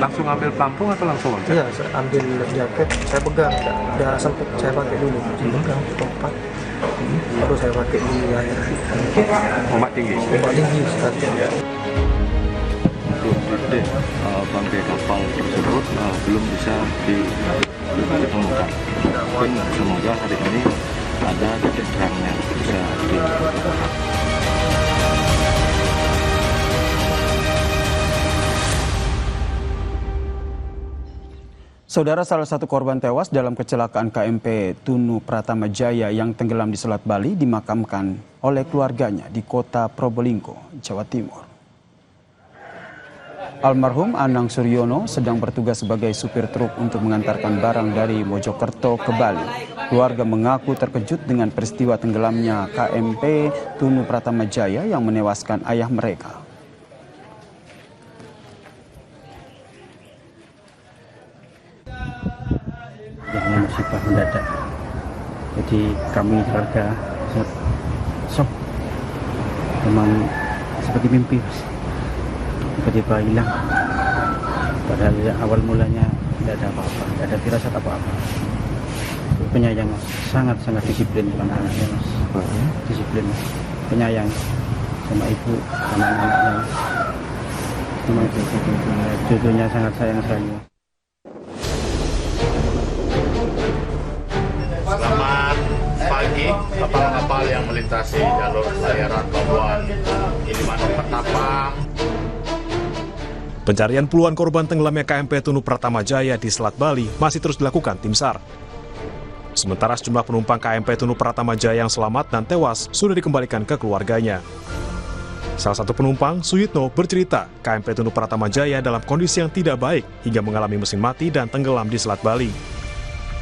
Langsung ambil pelampung atau langsung loncat? Iya, saya ambil jaket, saya pegang, udah sempat saya pakai dulu, saya pegang tempat, baru saya pakai di air. Ombak tinggi? Ombak tinggi sekali. Bangkai kapal tersebut belum bisa ditemukan. Mungkin semoga hari ini ada titik terangnya bisa ditemukan. Saudara, salah satu korban tewas dalam kecelakaan KMP Tunu Pratama Jaya yang tenggelam di Selat Bali dimakamkan oleh keluarganya di kota Probolinggo, Jawa Timur. Almarhum Anang Suryono sedang bertugas sebagai supir truk untuk mengantarkan barang dari Mojokerto ke Bali. Keluarga mengaku terkejut dengan peristiwa tenggelamnya KMP Tunu Pratama Jaya yang menewaskan ayah mereka. Yang musibah mendadak, jadi kami keluarga shock, memang seperti mimpi, tiba-tiba hilang. Padahal awal mulanya tidak ada apa-apa, tidak ada firasat apa-apa. Penyayang, sangat disiplin anak-anaknya, mas. Disiplin, penyayang sama ibu, sama anak-anaknya, sama cucunya sangat sayang sekali. Selamat pagi, kapal-kapal yang melintasi jalur pelayaran Pelabuhan Gilimanuk Ketapang. Pencarian puluhan korban tenggelamnya KMP Tunu Pratama Jaya di Selat Bali masih terus dilakukan tim SAR. Sementara sejumlah penumpang KMP Tunu Pratama Jaya yang selamat dan tewas sudah dikembalikan ke keluarganya. Salah satu penumpang, Suyitno, bercerita KMP Tunu Pratama Jaya dalam kondisi yang tidak baik hingga mengalami mesin mati dan tenggelam di Selat Bali.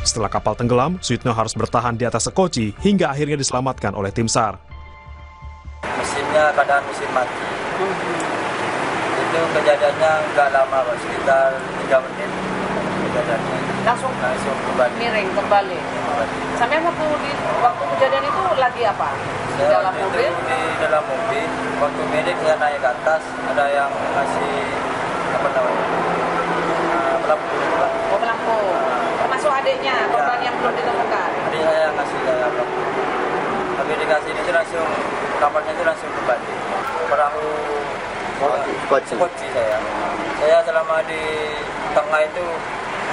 Setelah kapal tenggelam, Suyitno harus bertahan di atas sekoci hingga akhirnya diselamatkan oleh tim SAR. Mesinnya keadaan mesin mati. Itu kejadiannya nggak lama, Pak, sekitar 3 menit kejadiannya. Langsung kembali. miring kembali. Sampai waktu kejadian itu lagi apa? Di dalam mobil? Di dalam mobil. Waktu medik saya naik ke atas, ada yang ngasih apa namanya? Pelampung. Oh, pelampung. Termasuk adiknya, korban yang belum ditemukan. Adik saya ngasih saya pelampung. Tapi dikasih ini langsung kamarnya itu langsung kembali. Perahu koci saya. Saya selama di tengah itu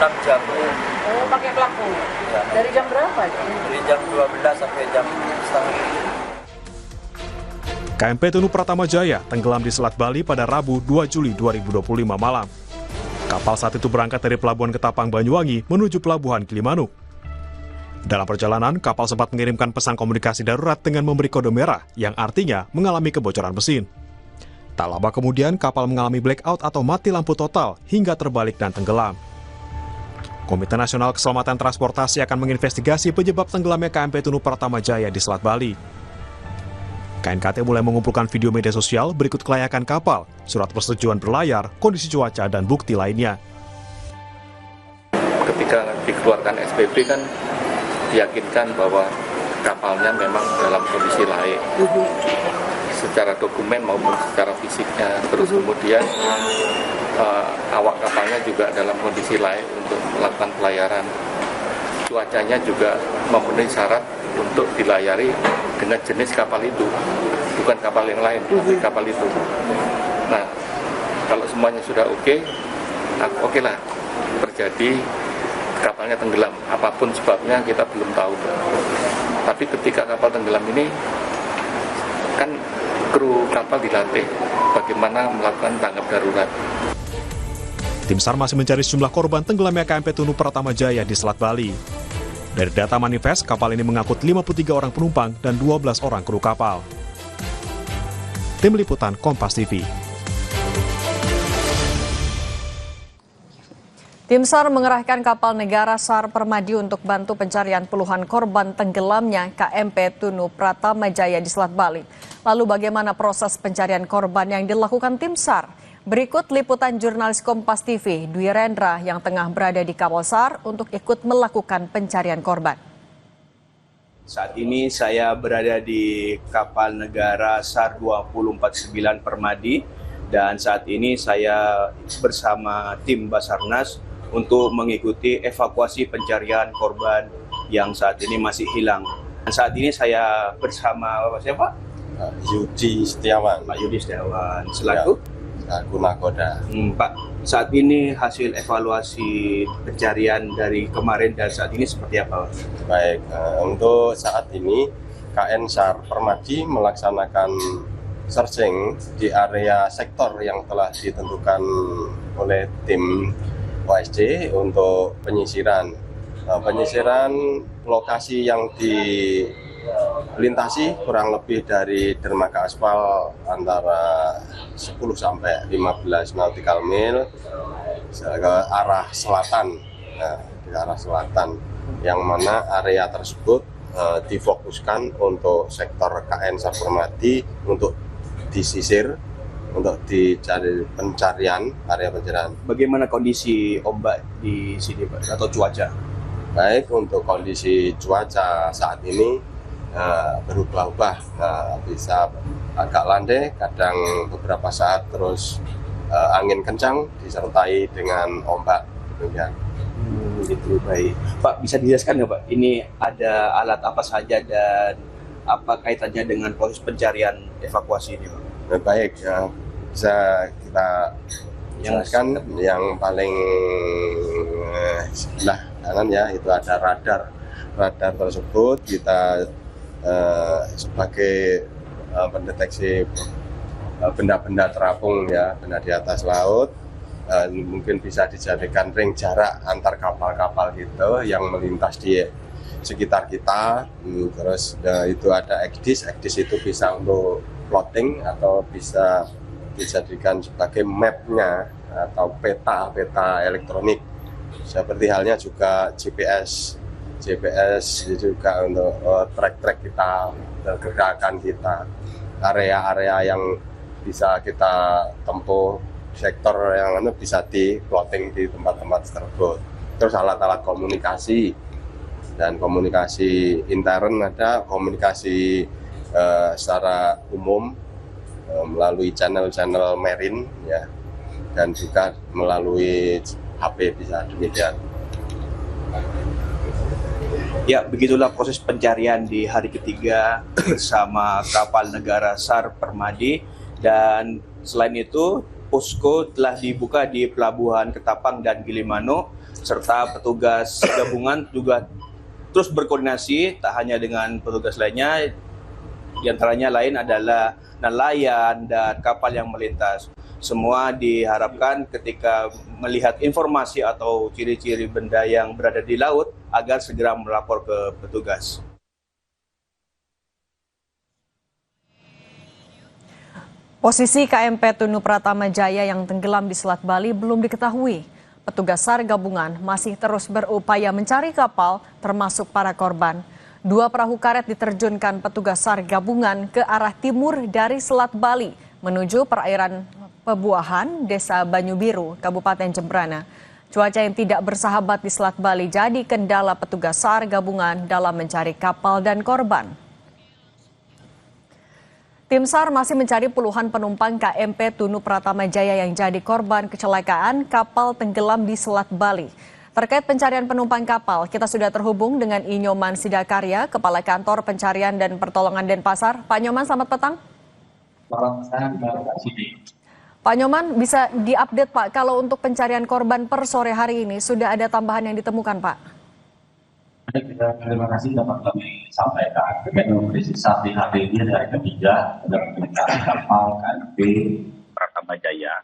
6 jam. Oh, pakai pelampung. Ya. Dari jam berapa? Dari jam 12 sampai jam setengah. KMP Tunu Pratama Jaya tenggelam di Selat Bali pada Rabu 2 Juli 2025 malam. Kapal saat itu berangkat dari Pelabuhan Ketapang Banyuwangi menuju Pelabuhan Gilimanuk. Dalam perjalanan, kapal sempat mengirimkan pesan komunikasi darurat dengan memberi kode merah yang artinya mengalami kebocoran mesin. Tak lama kemudian, kapal mengalami blackout atau mati lampu total hingga terbalik dan tenggelam. Komite Nasional Keselamatan Transportasi akan menginvestigasi penyebab tenggelamnya KMP Tunu Pratama Jaya di Selat Bali. KNKT mulai mengumpulkan video media sosial berikut kelayakan kapal, surat persetujuan berlayar, kondisi cuaca, dan bukti lainnya. Ketika dikeluarkan SPP kan diyakinkan bahwa kapalnya memang dalam kondisi layak secara dokumen maupun secara fisiknya. Terus kemudian awak kapalnya juga dalam kondisi layak untuk melakukan pelayaran. Cuacanya juga memenuhi syarat untuk dilayari dengan jenis kapal itu, bukan kapal yang lain, tapi kapal itu. Nah, kalau semuanya sudah oke lah, terjadi kapalnya tenggelam. Apapun sebabnya kita belum tahu. Tapi ketika kapal tenggelam ini, kan kru kapal dilatih bagaimana melakukan tanggap darurat. Tim SAR masih mencari sejumlah korban tenggelamnya KMP Tunu Pratama Jaya di Selat Bali. Dari data manifest, kapal ini mengangkut 53 orang penumpang dan 12 orang kru kapal. Tim Liputan Kompas TV. Tim SAR mengerahkan kapal negara SAR Permadi untuk bantu pencarian puluhan korban tenggelamnya KMP Tunu Pratama Jaya di Selat Bali. Lalu bagaimana proses pencarian korban yang dilakukan tim SAR? Berikut liputan jurnalis Kompas TV, Dwi Rendra yang tengah berada di kapal SAR untuk ikut melakukan pencarian korban. Saat ini saya berada di kapal negara SAR 2049 Permadi Dan saat ini saya bersama tim Basarnas untuk mengikuti evakuasi pencarian korban yang saat ini masih hilang. Dan saat ini saya bersama siapa? Yudi Setiawan. Pak Yudi Setiawan selaku Aku nakoda. Pak, saat ini hasil evaluasi pencarian dari kemarin dan saat ini seperti apa? Baik, untuk saat ini KN SAR Permadi melaksanakan searching di area sektor yang telah ditentukan oleh tim OSC untuk penyisiran. Penyisiran lokasi yang dilintasi kurang lebih dari dermaga aspal antara 10 sampai 15 nautical mil ke arah selatan, di arah selatan, yang mana area tersebut difokuskan untuk sektor KN SAR Permadi untuk disisir, untuk dicari pencarian, area pencarian. Bagaimana kondisi ombak di sini, Pak, atau cuaca? Baik, untuk kondisi cuaca saat ini berubah-ubah, bisa agak landai, kadang beberapa saat terus angin kencang disertai dengan ombak. Demikian. Gitu, baik. Pak, bisa dijelaskan nggak, Pak, ini ada alat apa saja dan apa kaitannya dengan proses pencarian evakuasi ini, Pak? Baik, bisa kita jelaskan yang paling sebelah kanan ya, itu ada radar. Radar tersebut kita sebagai pendeteksi benda-benda terapung ya, benda di atas laut, mungkin bisa dijadikan ring jarak antar kapal-kapal gitu yang melintas di sekitar kita. Terus itu ada ECDIS itu bisa untuk plotting atau bisa dijadikan sebagai mapnya atau peta elektronik. Seperti halnya juga GPS juga untuk track kita, gerakan kita, area-area yang bisa kita tempuh, sektor yang bisa di plotting di tempat-tempat tersebut. Terus alat-alat komunikasi dan komunikasi intern, ada komunikasi secara umum melalui channel-channel marine ya, dan juga melalui HP bisa demikian. Ya, begitulah proses pencarian di hari ketiga bersama kapal negara SAR Permadi. Dan selain itu, posko telah dibuka di Pelabuhan Ketapang dan Gilimanuk, serta petugas gabungan juga terus berkoordinasi, tak hanya dengan petugas lainnya, diantaranya lain adalah nelayan dan kapal yang melintas. Semua diharapkan ketika melihat informasi atau ciri-ciri benda yang berada di laut agar segera melapor ke petugas. Posisi KMP Tunu Pratama Jaya yang tenggelam di Selat Bali belum diketahui. Petugas SAR gabungan masih terus berupaya mencari kapal termasuk para korban. 2 perahu karet diterjunkan petugas SAR gabungan ke arah timur dari Selat Bali menuju perairan Pebuahan, Desa Banyubiru, Kabupaten Jembrana. Cuaca yang tidak bersahabat di Selat Bali jadi kendala petugas SAR gabungan dalam mencari kapal dan korban. Tim SAR masih mencari puluhan penumpang KMP Tunu Pratama Jaya yang jadi korban kecelakaan kapal tenggelam di Selat Bali. Terkait pencarian penumpang kapal, kita sudah terhubung dengan Inyoman Sidakarya, Kepala Kantor Pencarian dan Pertolongan Denpasar. Pak Nyoman, selamat petang. Pak Nyoman, bisa diupdate Pak, kalau untuk pencarian korban per sore hari ini sudah ada tambahan yang ditemukan Pak? Terima kasih dapat kami sampaikan. Kondisi saat hari ini dari ketiga ada pencarian kapal KMP Pratama Jaya.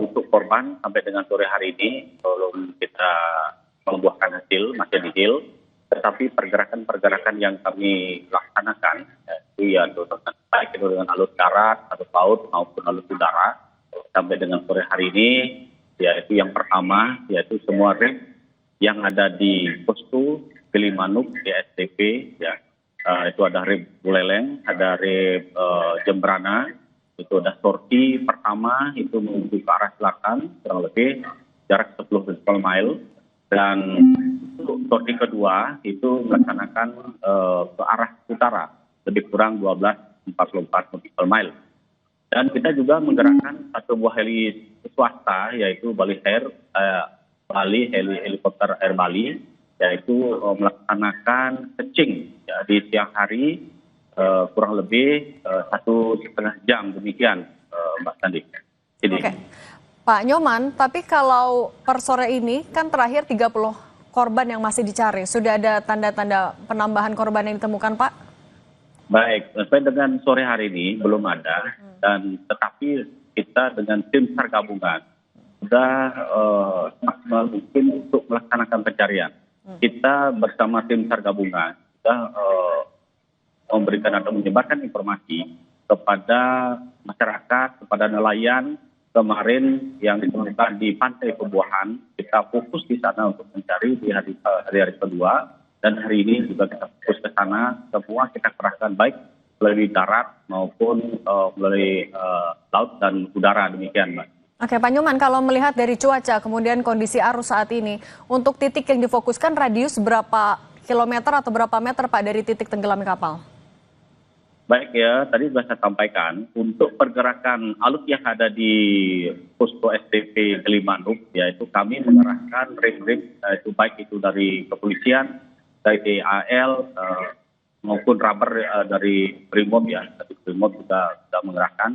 Untuk korban sampai dengan sore hari ini belum kita membuahkan hasil, masih nihil. Tetapi pergerakan-pergerakan yang kami laksanakan, yaitu ya baik itu dengan alur darat, alur laut maupun alur udara, sampai dengan sore hari ini, yaitu yang pertama, yaitu semua rem yang ada di posko Gilimanuk di STP, ya, itu ada rem Buleleng, ada rem Jembrana, itu ada sorti pertama itu menuju ke arah selatan, kurang lebih jarak 10 nautical mile, dan sorti kedua itu melaksanakan ke arah utara, lebih kurang 12.44 nautical mile. Dan kita juga menggerakkan satu buah heli swasta, yaitu Bali Air, helikopter Air Bali, yaitu melaksanakan searching ya, di siang hari kurang lebih 1,5 jam demikian, Mbak Sandi. Oke. Pak Nyoman, tapi kalau per sore ini kan terakhir 30 korban yang masih dicari. Sudah ada tanda-tanda penambahan korban yang ditemukan, Pak? Baik, sampai dengan sore hari ini belum ada, dan tetapi kita dengan tim SAR gabungan sudah maksimal mungkin untuk melaksanakan pencarian. Kita bersama tim SAR gabungan sudah memberikan atau menyebarkan informasi kepada masyarakat, kepada nelayan. Kemarin yang ditemukan di Pantai Pembuahan, kita fokus di sana untuk mencari di hari kedua. Dan hari ini juga kita fokus ke sana, semua kita kerahkan baik melalui darat maupun melalui laut dan udara, demikian, Mbak. Oke, Pak Nyoman, kalau melihat dari cuaca, kemudian kondisi arus saat ini, untuk titik yang difokuskan radius berapa kilometer atau berapa meter, Pak, dari titik tenggelamnya kapal? Baik ya, tadi sudah saya sampaikan, untuk pergerakan alut yang ada di posko STP Gilimanuk, yaitu kami mengerahkan ring-ring, itu baik itu dari kepolisian, dari TAL maupun rubber dari Brimob ya. Tapi Brimob juga sudah mengerahkan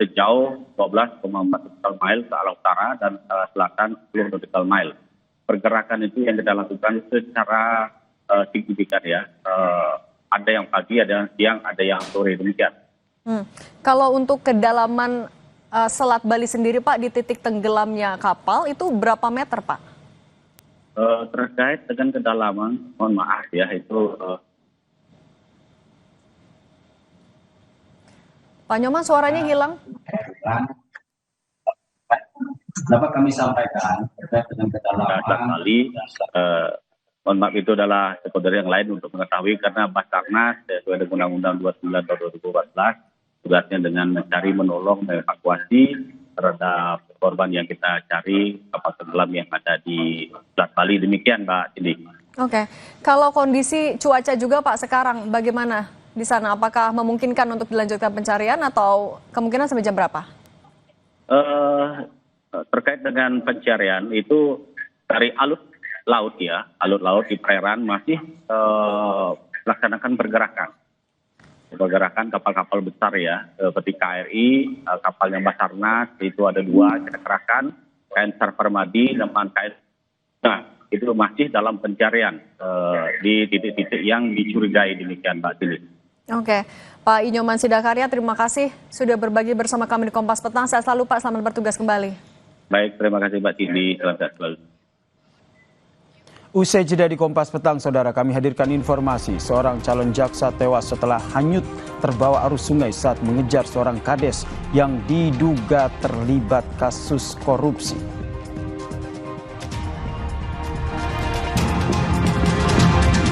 sejauh 12,4 nautical mile ke arah utara dan selatan 10 nautical mile. Pergerakan itu yang kita lakukan secara signifikan ya. Ada yang pagi, ada yang siang, ada yang sore, demikian. Kalau untuk kedalaman Selat Bali sendiri, Pak, di titik tenggelamnya kapal itu berapa meter, Pak? Terkait dengan kedalaman, mohon maaf ya, itu Pak Nyoman, suaranya hilang. Dapat kami sampaikan terkait dengan kedalaman Bali. Mohon maaf, itu adalah stakeholder yang lain untuk mengetahui, karena Basarnas sesuai dengan Undang-Undang 29 tahun 2014 tugasnya dengan mencari, menolong, mengevakuasi terhadap korban yang kita cari kapal tenggelam yang ada di Selat Bali. Demikian, Mbak Cindy. Oke, kalau kondisi cuaca juga, Pak, sekarang bagaimana di sana? Apakah memungkinkan untuk dilanjutkan pencarian atau kemungkinan sampai jam berapa? Terkait dengan pencarian itu dari alut laut ya, alut laut di perairan masih melaksanakan pergerakan kapal-kapal besar ya, seperti KRI, kapalnya Basarnas, itu ada 2 kita kerahkan, KN SAR Permadi, dan KN. Nah, itu masih dalam pencarian di titik-titik yang dicurigai, demikian, Mbak Tili. Oke, Pak Inyoman Sidakarya, terima kasih sudah berbagi bersama kami di Kompas Petang. Sehat selalu, Pak, selamat bertugas kembali. Baik, terima kasih, Mbak Tili, selamat selalu. Usai jeda di Kompas Petang, saudara, kami hadirkan informasi seorang calon jaksa tewas setelah hanyut terbawa arus sungai saat mengejar seorang kades yang diduga terlibat kasus korupsi.